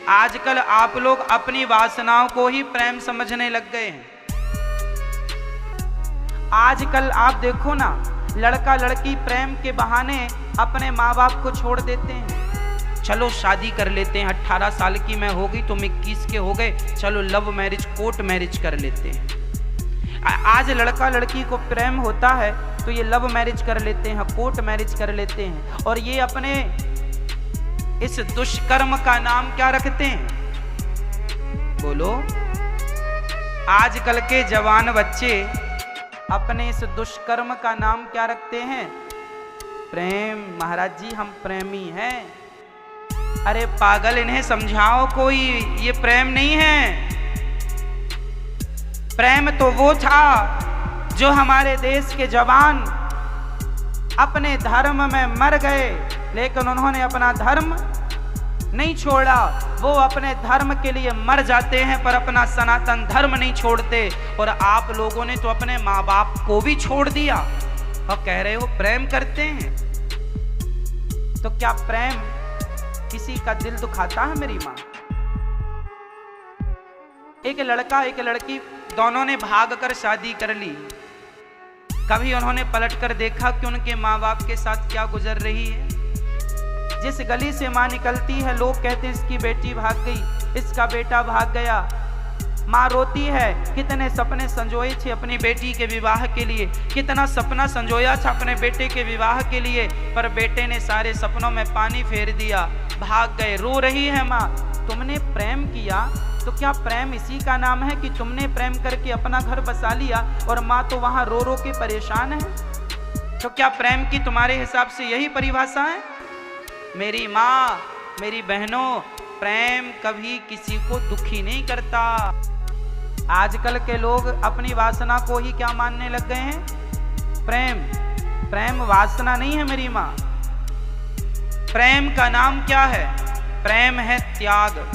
आजकल आप लोग अपनी वासनाओं को ही प्रेम समझने लग गए हैं। आजकल आप देखो ना, लड़का लड़की प्रेम के बहाने अपने माँ बाप को छोड़ देते हैं। चलो शादी कर लेते हैं, 18 साल की मैं हो गई, तुम 21 के हो गए, चलो लव मैरिज कोर्ट मैरिज कर लेते हैं। आज लड़का लड़की को प्रेम होता है तो ये लव मैरिज कर लेते हैं, कोर्ट मैरिज कर लेते हैं, और ये अपने इस दुष्कर्म का नाम क्या रखते हैं? बोलो। आजकल के जवान बच्चे अपने इस दुष्कर्म का नाम क्या रखते हैं? प्रेम। महाराज जी हम प्रेमी हैं। अरे पागल, इन्हें समझाओ कोई, ये प्रेम नहीं है। प्रेम तो वो था जो हमारे देश के जवान अपने धर्म में मर गए, लेकिन उन्होंने अपना धर्म नहीं छोड़ा। वो अपने धर्म के लिए मर जाते हैं पर अपना सनातन धर्म नहीं छोड़ते। और आप लोगों ने तो अपने माँ बाप को भी छोड़ दिया और कह रहे हो प्रेम करते हैं। तो क्या प्रेम किसी का दिल दुखाता है? मेरी माँ, एक लड़का एक लड़की दोनों ने भागकर शादी कर ली। कभी उन्होंने पलटकर देखा कि उनके माँ बाप के साथ क्या गुजर रही है? जिस गली से माँ निकलती है लोग कहते हैं इसकी बेटी भाग गई, इसका बेटा भाग गया। माँ रोती है, कितने सपने संजोए थे अपनी बेटी के विवाह के लिए, कितना सपना संजोया था अपने बेटे के विवाह के लिए, पर बेटे ने सारे सपनों में पानी फेर दिया, भाग गए। रो रही है माँ। तुमने प्रेम किया तो क्या प्रेम इसी का नाम है कि तुमने प्रेम करके अपना घर बसा लिया और माँ तो वहां रो रो के परेशान है? तो क्या प्रेम की तुम्हारे हिसाब से यही परिभाषा है? मेरी माँ, मेरी बहनों, प्रेम कभी किसी को दुखी नहीं करता। आजकल के लोग अपनी वासना को ही क्या मानने लग गए हैं? प्रेम। प्रेम वासना नहीं है मेरी माँ। प्रेम का नाम क्या है? प्रेम है त्याग।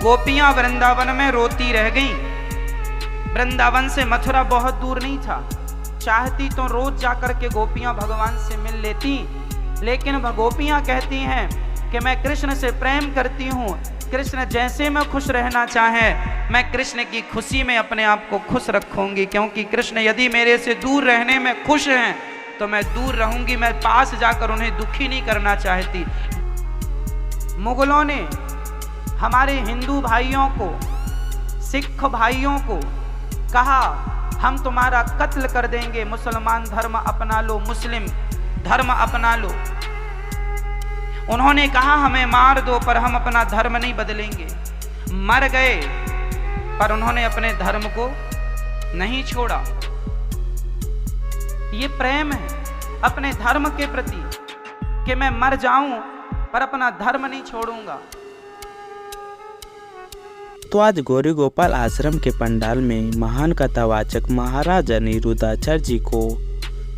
गोपियां वृंदावन में रोती रह गईं। वृंदावन से मथुरा बहुत दूर नहीं था, चाहती तो रोज जाकर के गोपियां भगवान से मिल लेती, लेकिन वह गोपियां कहती हैं कि मैं कृष्ण से प्रेम करती हूँ, कृष्ण जैसे मैं खुश रहना चाहें मैं कृष्ण की खुशी में अपने आप को खुश रखूंगी, क्योंकि कृष्ण यदि मेरे से दूर रहने में खुश हैं तो मैं दूर रहूंगी, मैं पास जाकर उन्हें दुखी नहीं करना चाहती। मुगलों ने हमारे हिंदू भाइयों को, सिख भाइयों को कहा हम तुम्हारा कत्ल कर देंगे, मुसलमान धर्म अपना लो, मुस्लिम धर्म अपना लो। उन्होंने कहा हमें मार दो पर हम अपना धर्म नहीं बदलेंगे। मर गए पर उन्होंने अपने धर्म को नहीं छोड़ा। ये प्रेम है अपने धर्म के प्रति कि मैं मर जाऊं पर अपना धर्म नहीं छोड़ूंगा। तो आज गौरी गोपाल आश्रम के पंडाल में महान कथावाचक महाराज अनिरुद्धाचार्य जी को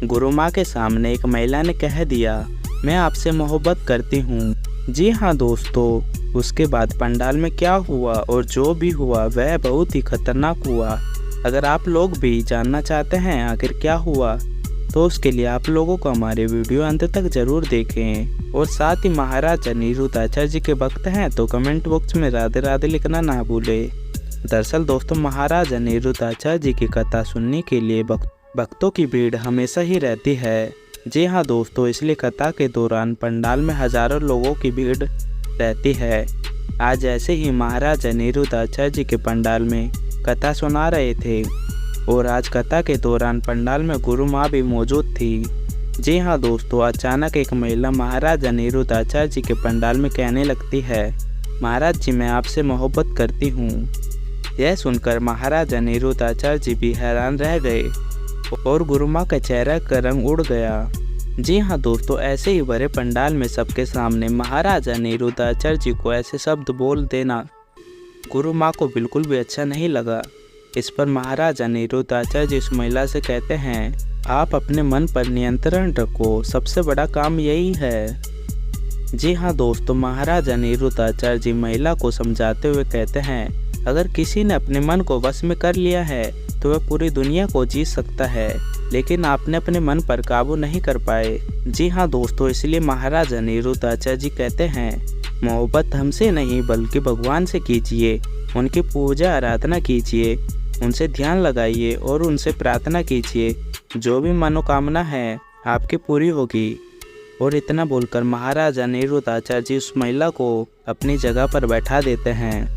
गुरु माँ के सामने एक महिला ने कह दिया मैं आपसे मोहब्बत करती हूँ। जी हाँ दोस्तों, उसके बाद पंडाल में क्या हुआ और जो भी हुआ वह बहुत ही खतरनाक हुआ। अगर आप लोग भी जानना चाहते हैं आखिर क्या हुआ तो उसके लिए आप लोगों को हमारे वीडियो अंत तक जरूर देखें। और साथ ही महाराज अनिरुद्धाचार्य जी के भक्त हैं तो कमेंट बॉक्स में राधे राधे लिखना ना भूले। दरअसल दोस्तों, महाराज अनिरुद्धाचार्य जी की कथा सुनने के लिए भक्तों की भीड़ हमेशा ही रहती है। जी हाँ दोस्तों, इसलिए कथा के दौरान पंडाल में हजारों लोगों की भीड़ रहती है। आज ऐसे ही महाराज अनिरुद्धाचार्य जी के पंडाल में कथा सुना रहे थे और आज कथा के दौरान पंडाल में गुरु माँ भी मौजूद थी। जी हाँ दोस्तों, अचानक एक महिला महाराज अनिरुद्धाचार्य जी के पंडाल में कहने लगती है महाराज जी मैं आपसे मोहब्बत करती हूँ। यह सुनकर महाराज अनिरुद्धाचार्य जी भी हैरान रह गए और गुरु माँ का चेहरा का रंग उड़ गया। जी हाँ दोस्तों, ऐसे ही बड़े पंडाल में सबके सामने महाराज अनिरुद्धाचार्य जी को ऐसे शब्द बोल देना गुरु माँ को बिल्कुल भी अच्छा नहीं लगा। इस पर महाराज अनिरुद्धाचार्य जी उस महिला से कहते हैं आप अपने मन पर नियंत्रण रखो, सबसे बड़ा काम यही है। जी हाँ दोस्तों, महाराज अनिरुद्धाचार्य जी महिला को समझाते हुए कहते हैं अगर किसी ने अपने मन को वश में कर लिया है तो वह पूरी दुनिया को जीत सकता है, लेकिन आपने अपने मन पर काबू नहीं कर पाए। जी हाँ दोस्तों, इसलिए महाराज अनिरुद्धाचार्य जी कहते हैं मोहब्बत हमसे नहीं बल्कि भगवान से कीजिए। उनकी पूजा आराधना कीजिए, उनसे ध्यान लगाइए और उनसे प्रार्थना कीजिए। जो भी मनोकामना है आपकी पूरी होगी। और इतना बोलकर महाराजा निरुद्धाचार्य जी उस महिला को अपनी जगह पर बैठा देते हैं।